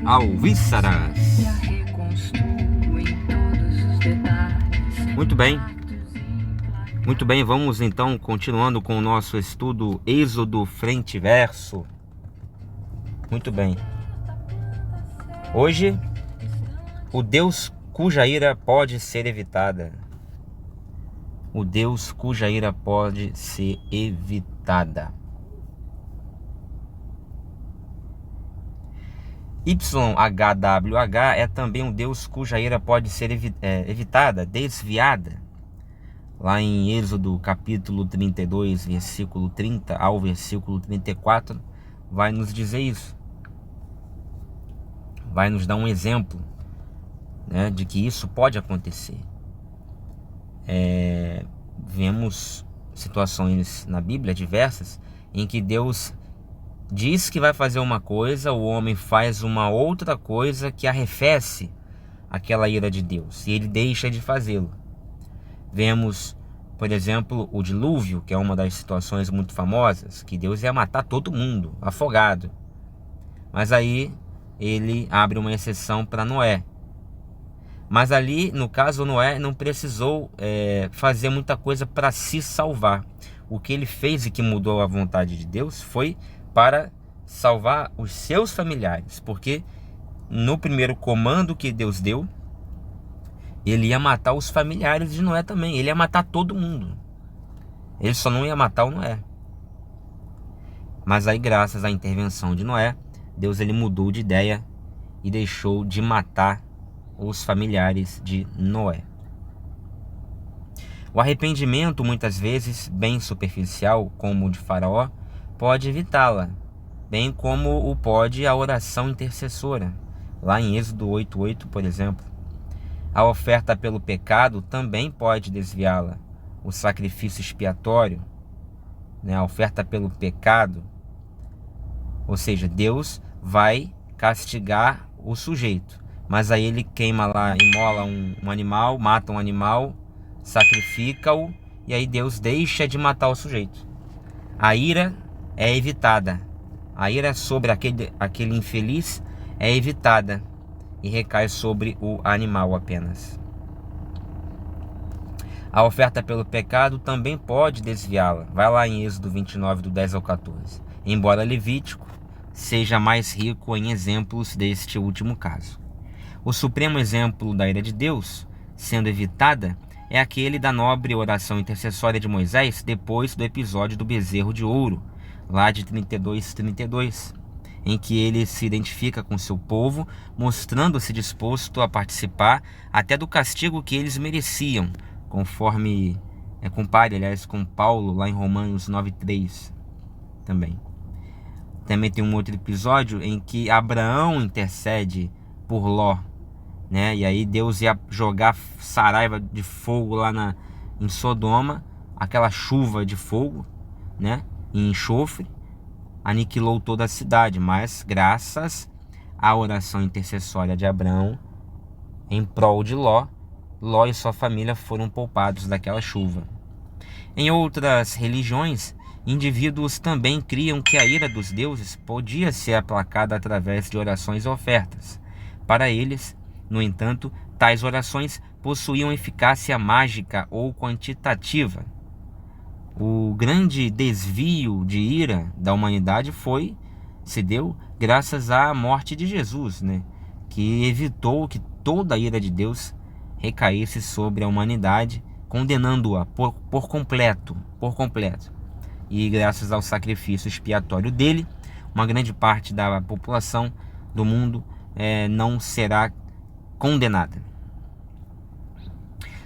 Alvíceras. Muito bem. Muito bem, vamos então continuando com o nosso estudo Êxodo frente e verso. Muito bem. Hoje, o Deus cuja ira pode ser evitada. O Deus cuja ira pode ser evitada. YHWH é também um Deus cuja ira pode ser evitada, desviada. Lá em Êxodo capítulo 32, versículo 30 ao versículo 34, vai nos dizer isso. Vai nos dar um exemplo, né, de que isso pode acontecer. Vemos situações na Bíblia diversas em que Deus diz que vai fazer uma coisa, o homem faz uma outra coisa que arrefece aquela ira de Deus, e ele deixa de fazê-lo. Vemos, por exemplo, o dilúvio, que é uma das situações muito famosas, que Deus ia matar todo mundo, afogado. Mas aí ele abre uma exceção para Noé. Mas ali, no caso, Noé não precisou fazer muita coisa para se salvar. O que ele fez e que mudou a vontade de Deus foi para salvar os seus familiares, porque no primeiro comando que Deus deu, ele ia matar os familiares de Noé também, ele ia matar todo mundo, ele só não ia matar o Noé. Mas aí, graças à intervenção de Noé, Deus ele mudou de ideia e deixou de matar os familiares de Noé. O arrependimento, muitas vezes bem superficial, como o de Faraó, pode evitá-la, bem como o pode a oração intercessora, lá em Êxodo 8:8, por exemplo. A oferta pelo pecado também pode desviá-la. O sacrifício expiatório, né, a oferta pelo pecado, ou seja, Deus vai castigar o sujeito, mas aí ele queima lá, imola um animal, mata um animal, sacrifica-o, e aí Deus deixa de matar o sujeito. A ira é evitada. A ira sobre aquele infeliz é evitada e recai sobre o animal apenas. A oferta pelo pecado também pode desviá-la. Vai lá em Êxodo 29, do 10 ao 14. Embora Levítico seja mais rico em exemplos deste último caso. O supremo exemplo da ira de Deus sendo evitada é aquele da nobre oração intercessória de Moisés depois do episódio do bezerro de ouro, lá de 32, em que ele se identifica com seu povo, mostrando-se disposto a participar até do castigo que eles mereciam, conforme compare, aliás, com Paulo lá em Romanos 9:3 também. Também tem um outro episódio em que Abraão intercede por Ló, né? E aí Deus ia jogar saraiva de fogo lá em Sodoma, aquela chuva de fogo, né, e enxofre, aniquilou toda a cidade, mas graças à oração intercessória de Abraão em prol de Ló e sua família foram poupados daquela chuva. Em outras religiões, indivíduos também criam que a ira dos deuses podia ser aplacada através de orações e ofertas. Para eles, no entanto, tais orações possuíam eficácia mágica ou quantitativa. O grande desvio de ira da humanidade se deu graças à morte de Jesus, né? Que evitou que toda a ira de Deus recaísse sobre a humanidade, condenando-a por completo. E graças ao sacrifício expiatório dele, uma grande parte da população do mundo não será condenada.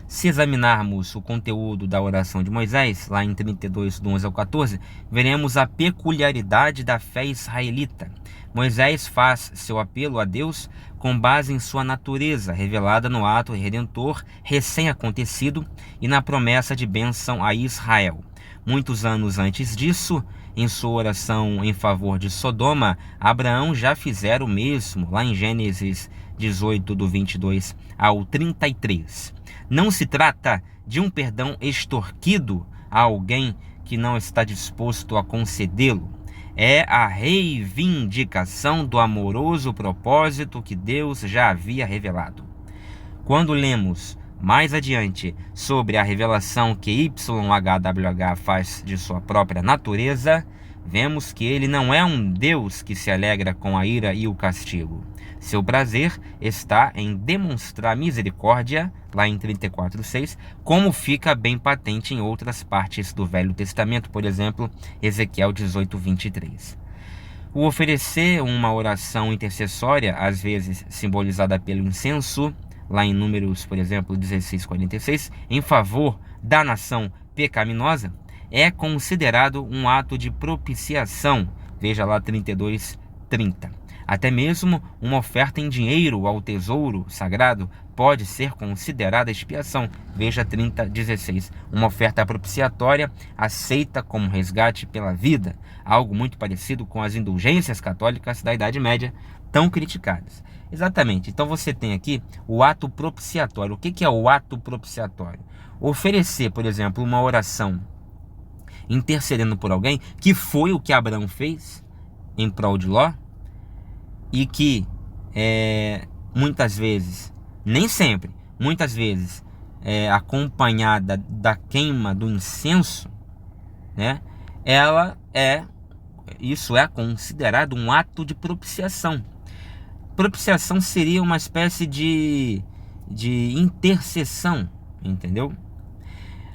Se examinarmos o conteúdo da oração de Moisés, lá em 32, do 11 ao 14, veremos a peculiaridade da fé israelita. Moisés faz seu apelo a Deus com base em sua natureza, revelada no ato redentor recém-acontecido e na promessa de bênção a Israel. Muitos anos antes disso, em sua oração em favor de Sodoma, Abraão já fizera o mesmo, lá em Gênesis 18, do 22 ao 33. Não se trata de um perdão extorquido a alguém que não está disposto a concedê-lo. é a reivindicação do amoroso propósito que Deus já havia revelado. Quando lemos mais adiante sobre a revelação que YHWH faz de sua própria natureza, vemos que ele não é um Deus que se alegra com a ira e o castigo. Seu prazer está em demonstrar misericórdia, lá em 34:6, como fica bem patente em outras partes do Velho Testamento, por exemplo, Ezequiel 18:23. O oferecer uma oração intercessória, às vezes simbolizada pelo incenso, lá em Números, por exemplo, 16:46, em favor da nação pecaminosa, é considerado um ato de propiciação, veja lá 32:30. Até mesmo uma oferta em dinheiro ao tesouro sagrado pode ser considerada expiação, veja 30:16. Uma oferta propiciatória aceita como resgate pela vida, algo muito parecido com as indulgências católicas da Idade Média, tão criticadas. Exatamente. Então você tem aqui o ato propiciatório. O que é o ato propiciatório? Oferecer, por exemplo, uma oração intercedendo por alguém, que foi o que Abraão fez em prol de Ló, e que muitas vezes, nem sempre, muitas vezes acompanhada da queima do incenso, né? Isso é considerado um ato de propiciação. Propiciação seria uma espécie de intercessão, entendeu?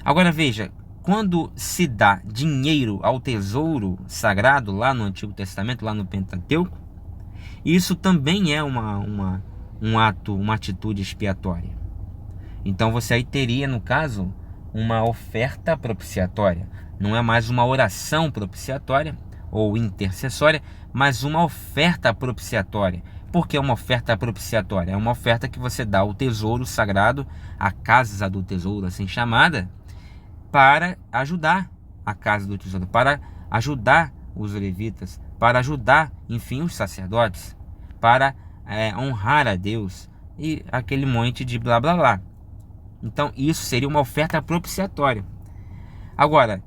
Agora veja, quando se dá dinheiro ao tesouro sagrado lá no Antigo Testamento, lá no Pentateuco, isso também é um ato, uma atitude expiatória. Então você aí teria, no caso, uma oferta propiciatória. Não é mais uma oração propiciatória ou intercessória, mas uma oferta propiciatória. Por que uma oferta propiciatória? É uma oferta que você dá ao tesouro sagrado, a casa do tesouro, assim chamada, para ajudar a casa do tesouro, para ajudar os levitas, para ajudar, enfim, os sacerdotes, para honrar a Deus e aquele monte de blá blá blá. Então isso seria uma oferta propiciatória. Agora,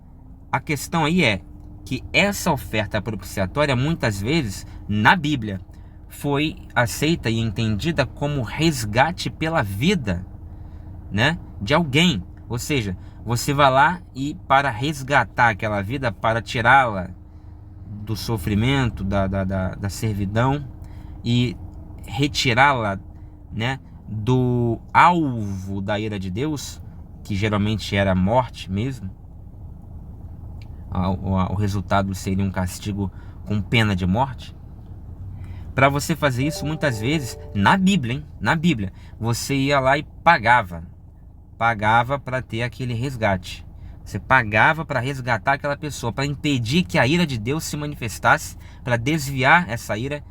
a questão aí é que essa oferta propiciatória, muitas vezes, na Bíblia, foi aceita e entendida como resgate pela vida, né, de alguém. Ou seja, você vai lá e para resgatar aquela vida, para tirá-la do sofrimento, da servidão e retirá-la, né, do alvo da ira de Deus, que geralmente era a morte mesmo. O resultado seria um castigo com pena de morte. Para você fazer isso, muitas vezes, na Bíblia, hein? Na Bíblia, você ia lá e pagava para ter aquele resgate. Você pagava para resgatar aquela pessoa, para impedir que a ira de Deus se manifestasse, para desviar essa ira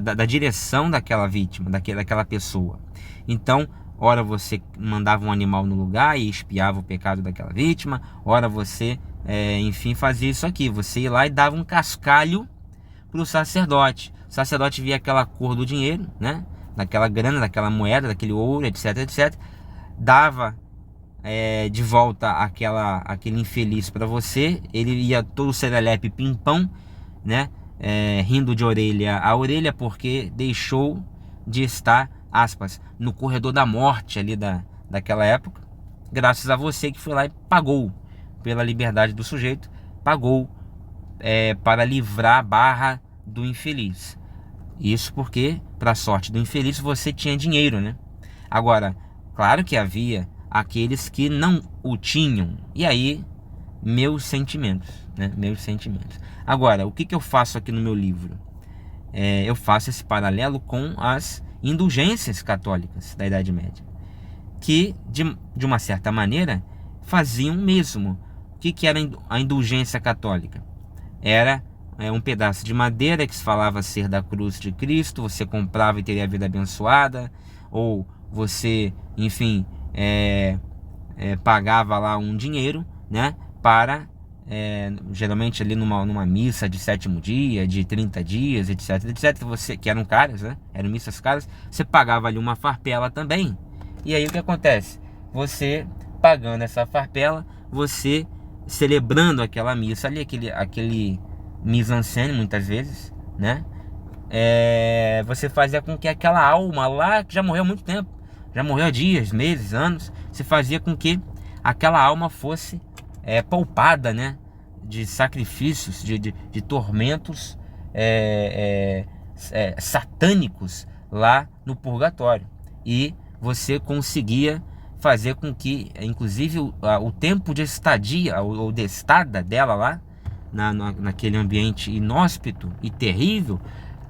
da direção daquela vítima, daquela pessoa. Então, ora você mandava um animal no lugar e expiava o pecado daquela vítima, ora você, enfim, fazia isso aqui. Você ia lá e dava um cascalho para o sacerdote. O sacerdote via aquela cor do dinheiro, né? Daquela grana, daquela moeda, daquele ouro, etc, etc. Dava de volta aquele infeliz para você. Ele ia todo serelepe pimpão, né? Rindo de orelha a orelha, porque deixou de estar, aspas, no corredor da morte ali daquela época, graças a você que foi lá e pagou pela liberdade do sujeito, pagou para livrar a barra do infeliz. Isso porque, para a sorte do infeliz, você tinha dinheiro, né? Agora, claro que havia aqueles que não o tinham. E aí, meus sentimentos, né? Meus sentimentos. Agora, o que eu faço aqui no meu livro? Eu faço esse paralelo com as indulgências católicas da Idade Média, que, de uma certa maneira, faziam o mesmo. O que era a indulgência católica? Era um pedaço de madeira que se falava ser da cruz de Cristo. Você comprava e teria a vida abençoada, ou você, enfim, pagava lá um dinheiro, né, para geralmente ali numa missa de 7º dia, de 30 dias, etc, etc, você, que eram caras, né, eram missas caras, você pagava ali uma farpela também. E aí o que acontece? Você pagando essa farpela, você celebrando aquela missa ali, mise-en-scène muitas vezes, né? Você fazia com que aquela alma lá, que já morreu há muito tempo, já morreu há dias, meses, anos, você fazia com que aquela alma fosse poupada, né? De sacrifícios, de tormentos satânicos lá no purgatório. E você conseguia fazer com que, inclusive, o tempo de estadia ou de estada dela lá naquele ambiente inóspito e terrível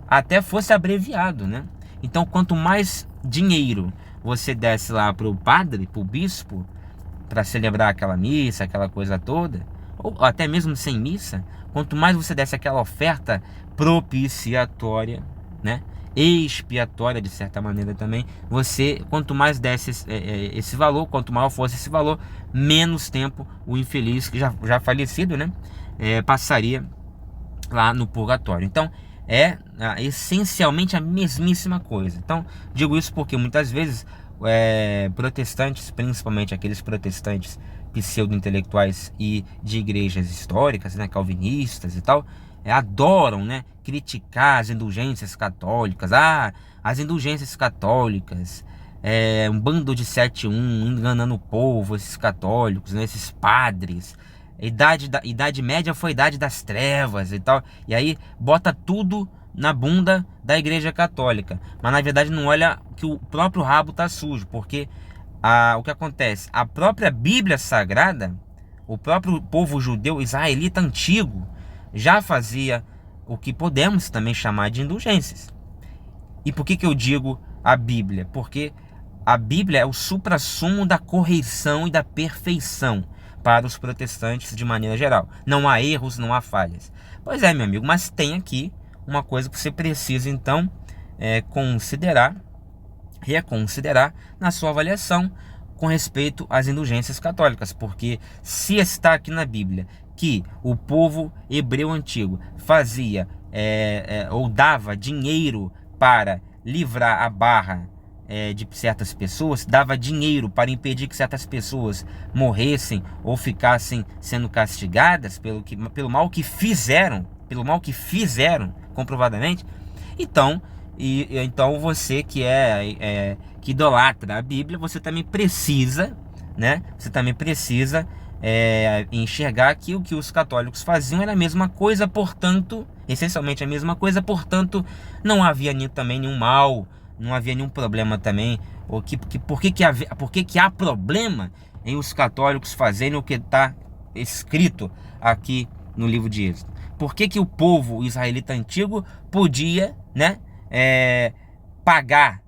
até fosse abreviado, né? Então, quanto mais dinheiro você desse lá para o padre, para o bispo, para celebrar aquela missa, aquela coisa toda, ou até mesmo sem missa, quanto mais você desse aquela oferta propiciatória, né? Expiatória de certa maneira também, quanto mais desse esse valor, quanto maior fosse esse valor, menos tempo o infeliz, que já falecido, né? Passaria lá no purgatório. Então essencialmente a mesmíssima coisa. Então digo isso porque muitas vezes protestantes, principalmente aqueles protestantes pseudo-intelectuais e de igrejas históricas, né, calvinistas e tal, adoram, né, criticar as indulgências católicas. As indulgências católicas, um bando de 7-1 enganando o povo, esses católicos, né, esses padres. Idade média foi a idade das trevas e tal. E aí bota tudo na bunda da igreja católica. Mas na verdade não olha que o próprio rabo tá sujo. Porque o que acontece? A própria Bíblia Sagrada, o próprio povo judeu israelita antigo, já fazia o que podemos também chamar de indulgências. E por que eu digo a Bíblia? Porque a Bíblia é o suprassumo da correção e da perfeição para os protestantes de maneira geral. Não há erros, não há falhas. Pois é, meu amigo, mas tem aqui uma coisa que você precisa então reconsiderar na sua avaliação com respeito às indulgências católicas. Porque se está aqui na Bíblia que o povo hebreu antigo fazia ou dava dinheiro para livrar a barra de certas pessoas, dava dinheiro para impedir que certas pessoas morressem ou ficassem sendo castigadas pelo mal que fizeram, comprovadamente. Então, então você que que idolatra a Bíblia, você também precisa, né? Você também precisa enxergar que o que os católicos faziam era a mesma coisa, portanto, essencialmente a mesma coisa, portanto, não havia também nenhum mal, não havia nenhum problema também. Por que há problema em os católicos fazerem o que está escrito aqui no livro de Êxodo? Por que o povo israelita antigo podia, né, pagar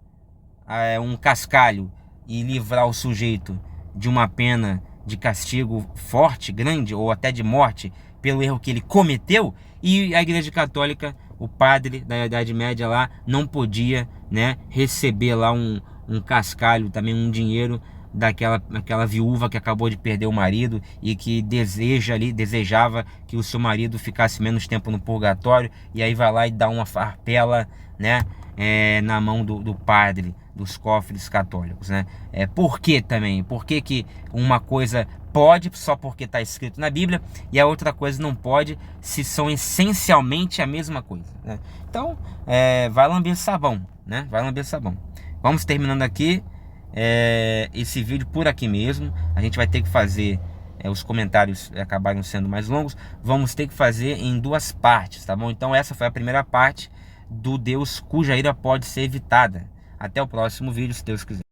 um cascalho e livrar o sujeito de uma pena de castigo forte, grande, ou até de morte pelo erro que ele cometeu, e a Igreja Católica, o padre da Idade Média lá, não podia, né, receber lá um cascalho, também um dinheiro daquela viúva que acabou de perder o marido e que desejava que o seu marido ficasse menos tempo no purgatório, e aí vai lá e dá uma farpela, né, na mão do padre dos cofres católicos, né? Por que também? Por que uma coisa pode só porque está escrito na Bíblia e a outra coisa não pode, se são essencialmente a mesma coisa, né? Então, vai lamber sabão, né? Vai lamber sabão. Vamos terminando aqui esse vídeo por aqui mesmo. A gente vai ter que fazer, os comentários acabaram sendo mais longos, vamos ter que fazer em 2 partes, tá bom? Então essa foi a primeira parte do Deus cuja ira pode ser evitada. Até o próximo vídeo, se Deus quiser.